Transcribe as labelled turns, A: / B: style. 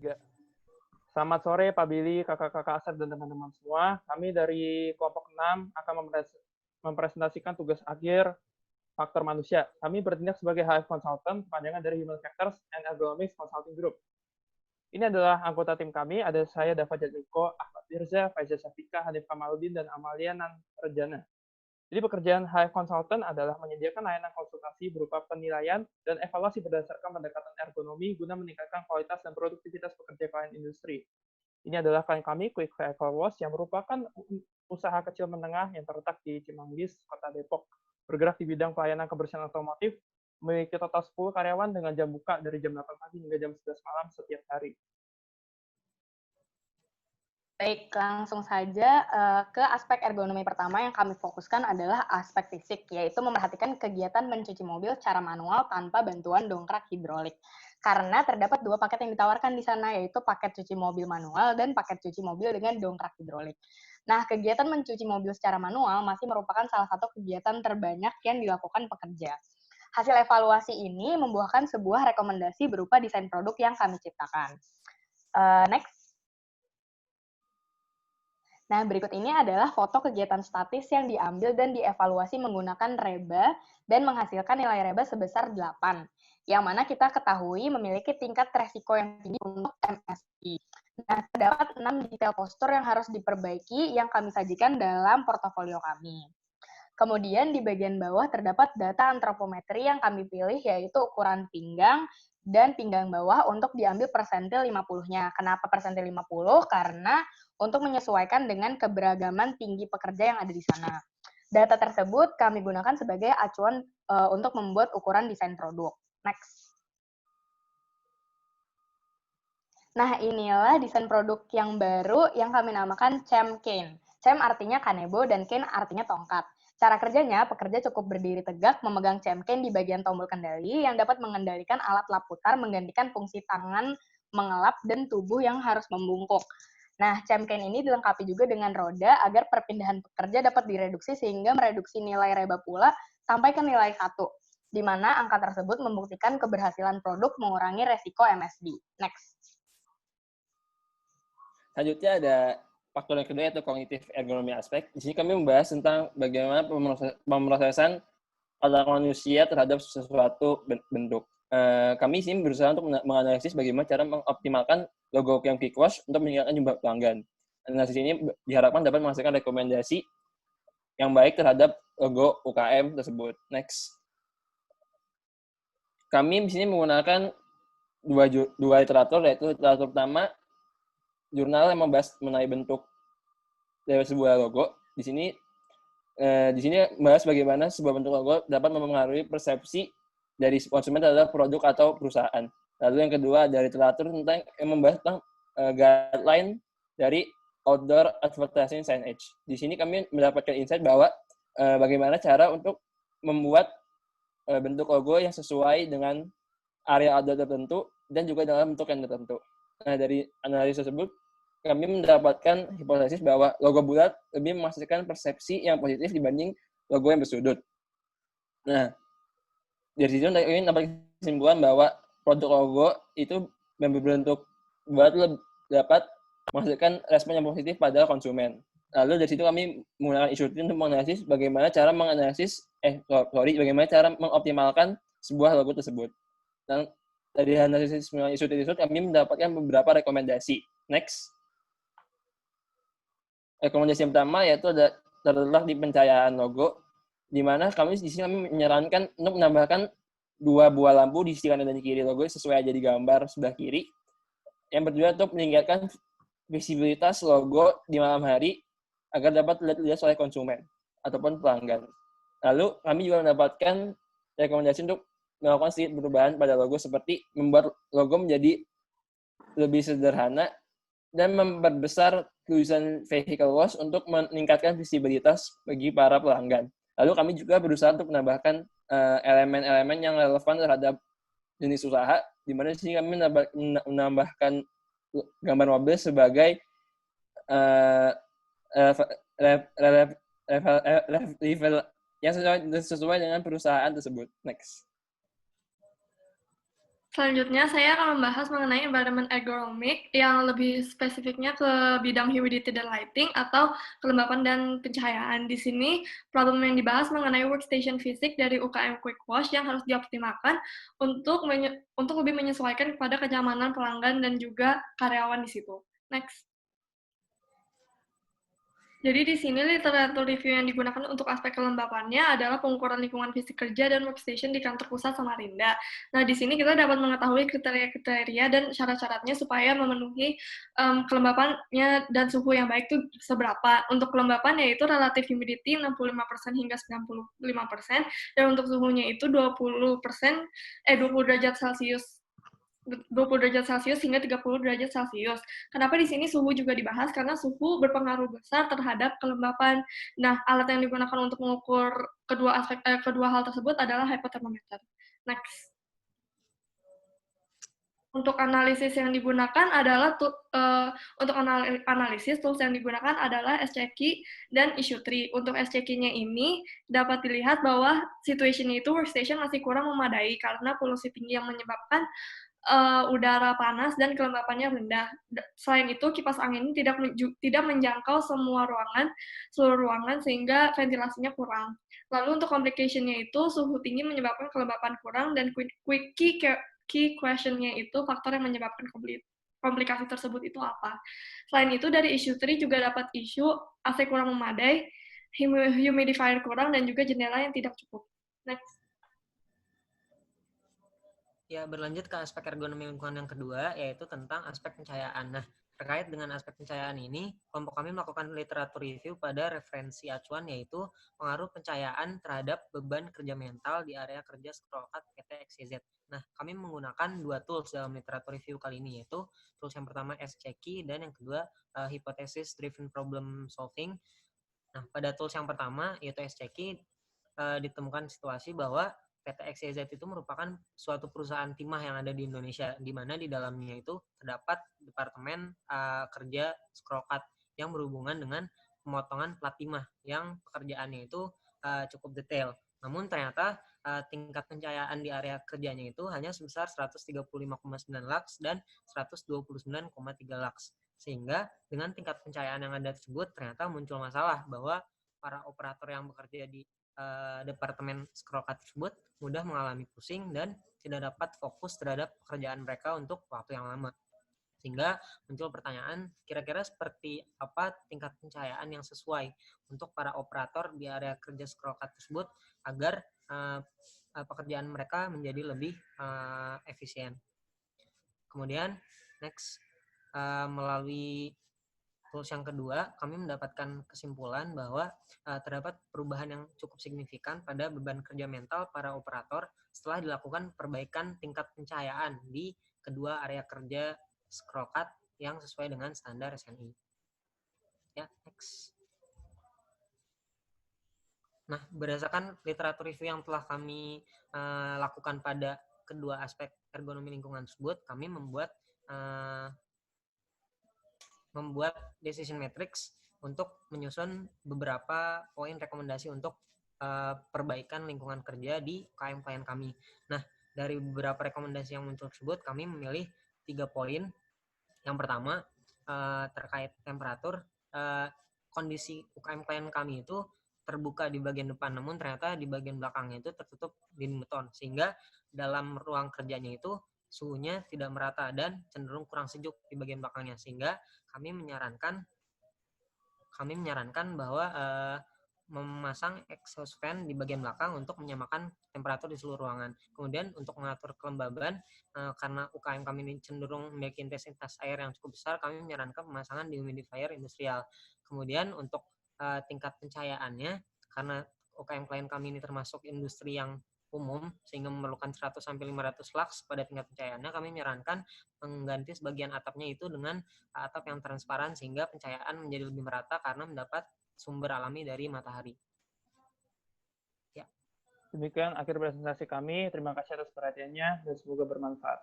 A: Tiga. Selamat sore Pak Billy, kakak-kakak Asep, dan teman-teman semua. Kami dari kelompok 6 akan mempresentasikan tugas akhir faktor manusia. Kami bertindak sebagai HF Consultant, kepanjangan dari Human Factors and Ergonomics Consulting Group. Ini adalah anggota tim kami, ada saya, Dava Jadiko, Ahmad Mirza, Faizal Safika, Hanif Kamaludin, dan Amalia Nanrejana. Jadi pekerjaan HF Consultant adalah menyediakan layanan konsultasi berupa penilaian dan evaluasi berdasarkan pendekatan ergonomi guna meningkatkan kualitas dan produktivitas pekerja klien industri. Ini adalah klien kami, Quick Vehicle Wash, yang merupakan usaha kecil menengah yang terletak di Cimanggis, Kota Depok, bergerak di bidang pelayanan kebersihan otomotif, memiliki total 10 karyawan dengan jam buka dari jam 8 pagi hingga jam 11 malam setiap hari.
B: Baik, langsung saja ke aspek ergonomi pertama yang kami fokuskan adalah aspek fisik, yaitu memperhatikan kegiatan mencuci mobil secara manual tanpa bantuan dongkrak hidrolik. Karena terdapat 2 paket yang ditawarkan di sana, yaitu paket cuci mobil manual dan paket cuci mobil dengan dongkrak hidrolik. Nah, kegiatan mencuci mobil secara manual masih merupakan salah satu kegiatan terbanyak yang dilakukan pekerja. Hasil evaluasi ini membuahkan sebuah rekomendasi berupa desain produk yang kami ciptakan. Next. Nah, berikut ini adalah foto kegiatan statis yang diambil dan dievaluasi menggunakan reba dan menghasilkan nilai reba sebesar 8, yang mana kita ketahui memiliki tingkat resiko yang tinggi untuk MSI. Nah, terdapat 6 detail postur yang harus diperbaiki yang kami sajikan dalam portofolio kami. Kemudian di bagian bawah terdapat data antropometri yang kami pilih, yaitu ukuran pinggang dan pinggang bawah untuk diambil persentil 50-nya. Kenapa persentil 50? Karena untuk menyesuaikan dengan keberagaman tinggi pekerja yang ada di sana. Data tersebut kami gunakan sebagai acuan untuk membuat ukuran desain produk. Next. Nah, inilah desain produk yang baru yang kami namakan Chem Cane. Chem artinya kanebo dan cane artinya tongkat. Cara kerjanya, pekerja cukup berdiri tegak memegang Chem Cane di bagian tombol kendali yang dapat mengendalikan alat lap putar menggantikan fungsi tangan mengelap dan tubuh yang harus membungkuk. Nah, Chem Cane ini dilengkapi juga dengan roda agar perpindahan pekerja dapat direduksi sehingga mereduksi nilai reba pula sampai ke nilai 1, di mana angka tersebut membuktikan keberhasilan produk mengurangi resiko MSD. Next.
C: Selanjutnya ada faktor yang kedua yaitu kognitif ergonomi aspek. Di sini kami membahas tentang bagaimana pemrosesan otak manusia terhadap sesuatu bentuk. Kami sini berusaha untuk menganalisis bagaimana cara mengoptimalkan logo UKM Quick Wash untuk meningkatkan jumlah pelanggan. Analisis ini diharapkan dapat menghasilkan rekomendasi yang baik terhadap logo UKM tersebut. Next. Kami di sini menggunakan dua literatur, yaitu literatur pertama jurnal yang membahas mengenai bentuk dari sebuah logo. Di sini membahas bagaimana sebuah bentuk logo dapat mempengaruhi persepsi dari konsumen terhadap produk atau perusahaan. Lalu yang kedua dari literatur tentang yang membahas tentang guideline dari outdoor advertising signage. Di sini kami mendapatkan insight bahwa bagaimana cara untuk membuat bentuk logo yang sesuai dengan area outdoor tertentu dan juga dalam bentuk yang tertentu. Nah, dari analisis tersebut, kami mendapatkan hipotesis bahwa logo bulat lebih menghasilkan persepsi yang positif dibanding logo yang bersudut. Nah, dari situ kami dapat kesimpulan bahwa produk logo itu yang berbentuk bulat dapat menghasilkan respon yang positif pada konsumen. Lalu dari situ kami menggunakan isu untuk menganalisis bagaimana cara bagaimana cara mengoptimalkan sebuah logo tersebut. Dan dari analisis isu tersebut kami mendapatkan beberapa rekomendasi. Next. Rekomendasi yang pertama yaitu terletak di pencahayaan logo, di mana kami di sini menyarankan untuk menambahkan 2 buah lampu di sisi kanan dan kiri logo sesuai aja di gambar sebelah kiri, yang bertujuan untuk meningkatkan visibilitas logo di malam hari agar dapat dilihat oleh konsumen ataupun pelanggan. Lalu kami juga mendapatkan rekomendasi untuk melakukan sedikit perubahan pada logo seperti membuat logo menjadi lebih sederhana dan memperbesar tulisan vehicle wash untuk meningkatkan visibilitas bagi para pelanggan. Lalu kami juga berusaha untuk menambahkan elemen-elemen yang relevan terhadap jenis usaha, di mana di sini kami menambahkan gambar mobil sebagai level yang sesuai dengan perusahaan tersebut. Next.
D: Selanjutnya, saya akan membahas mengenai environment ergonomic yang lebih spesifiknya ke bidang humidity dan lighting atau kelembapan dan pencahayaan. Di sini, problem yang dibahas mengenai workstation fisik dari UKM Quick Wash yang harus dioptimalkan untuk lebih menyesuaikan kepada kenyamanan pelanggan dan juga karyawan di situ. Next. Jadi di sini literatur review yang digunakan untuk aspek kelembapannya adalah pengukuran lingkungan fisik kerja dan workstation di kantor pusat Samarinda. Nah, di sini kita dapat mengetahui kriteria-kriteria dan syarat-syaratnya supaya memenuhi kelembapannya dan suhu yang baik itu seberapa. Untuk kelembapan yaitu relative humidity 65% hingga 95%, dan untuk suhunya itu 20 derajat Celcius 20 derajat Celcius hingga 30 derajat Celcius. Kenapa di sini suhu juga dibahas? Karena suhu berpengaruh besar terhadap kelembapan. Nah, alat yang digunakan untuk mengukur kedua hal tersebut adalah hypothermometer. Next. Untuk analisis yang digunakan adalah untuk analisis tools yang digunakan adalah SCKey dan Issue3. Untuk SCKey-nya ini dapat dilihat bahwa situation-nya itu workstation masih kurang memadai karena polusi tinggi yang menyebabkan udara panas dan kelembapannya rendah. Selain itu, kipas angin ini tidak menjangkau seluruh ruangan sehingga ventilasinya kurang. Lalu untuk complication-nya itu suhu tinggi menyebabkan kelembapan kurang dan key question-nya itu faktor yang menyebabkan komplikasi tersebut itu apa. Selain itu, dari issue 3 juga dapat isu AC kurang memadai, humidifier kurang, dan juga jendela yang tidak cukup. Next.
E: Ya, berlanjut ke aspek ergonomi lingkungan yang kedua, yaitu tentang aspek pencahayaan. Nah, terkait dengan aspek pencahayaan ini, kelompok kami melakukan literatur review pada referensi acuan, yaitu pengaruh pencahayaan terhadap beban kerja mental di area kerja Scrollcat PT XYZ. Nah, kami menggunakan dua tools dalam literatur review kali ini, yaitu tools yang pertama SCKey dan yang kedua Hypothesis Driven Problem Solving. Nah, pada tools yang pertama, yaitu SCKey, ditemukan situasi bahwa PT XYZ itu merupakan suatu perusahaan timah yang ada di Indonesia, di mana di dalamnya itu terdapat departemen kerja Scrollcat yang berhubungan dengan pemotongan plat timah yang pekerjaannya itu cukup detail. Namun ternyata tingkat pencahayaan di area kerjanya itu hanya sebesar 135,9 lux dan 129,3 lux. Sehingga dengan tingkat pencahayaan yang ada tersebut ternyata muncul masalah bahwa para operator yang bekerja di departemen Scrollcat tersebut mudah mengalami pusing dan tidak dapat fokus terhadap pekerjaan mereka untuk waktu yang lama. Sehingga muncul pertanyaan, kira-kira seperti apa tingkat pencahayaan yang sesuai untuk para operator di area kerja Scrollcat tersebut agar pekerjaan mereka menjadi lebih efisien. Kemudian, next, melalui tools yang kedua, kami mendapatkan kesimpulan bahwa terdapat perubahan yang cukup signifikan pada beban kerja mental para operator setelah dilakukan perbaikan tingkat pencahayaan di kedua area kerja Scrollcat yang sesuai dengan standar SNI. Ya, next. Nah, berdasarkan literatur review yang telah kami lakukan pada kedua aspek ergonomi lingkungan tersebut, kami membuat decision matrix untuk menyusun beberapa poin rekomendasi untuk perbaikan lingkungan kerja di UKM klien kami. Nah, dari beberapa rekomendasi yang muncul tersebut, kami memilih 3 poin. Yang pertama, terkait temperatur, kondisi UKM klien kami itu terbuka di bagian depan, namun ternyata di bagian belakangnya itu tertutup dinding beton, sehingga dalam ruang kerjanya itu suhunya tidak merata dan cenderung kurang sejuk di bagian belakangnya, sehingga kami menyarankan bahwa memasang exhaust fan di bagian belakang untuk menyamakan temperatur di seluruh ruangan. Kemudian untuk mengatur kelembaban, karena UKM kami ini cenderung memiliki intensitas air yang cukup besar, kami menyarankan pemasangan dehumidifier industrial. Kemudian untuk tingkat pencahayaannya, karena UKM klien kami ini termasuk industri yang umum sehingga memerlukan 100-500 lux pada tingkat pencahayaannya, kami menyarankan mengganti sebagian atapnya itu dengan atap yang transparan sehingga pencahayaan menjadi lebih merata karena mendapat sumber alami dari matahari.
A: Ya. Demikian akhir presentasi kami. Terima kasih atas perhatiannya dan semoga bermanfaat.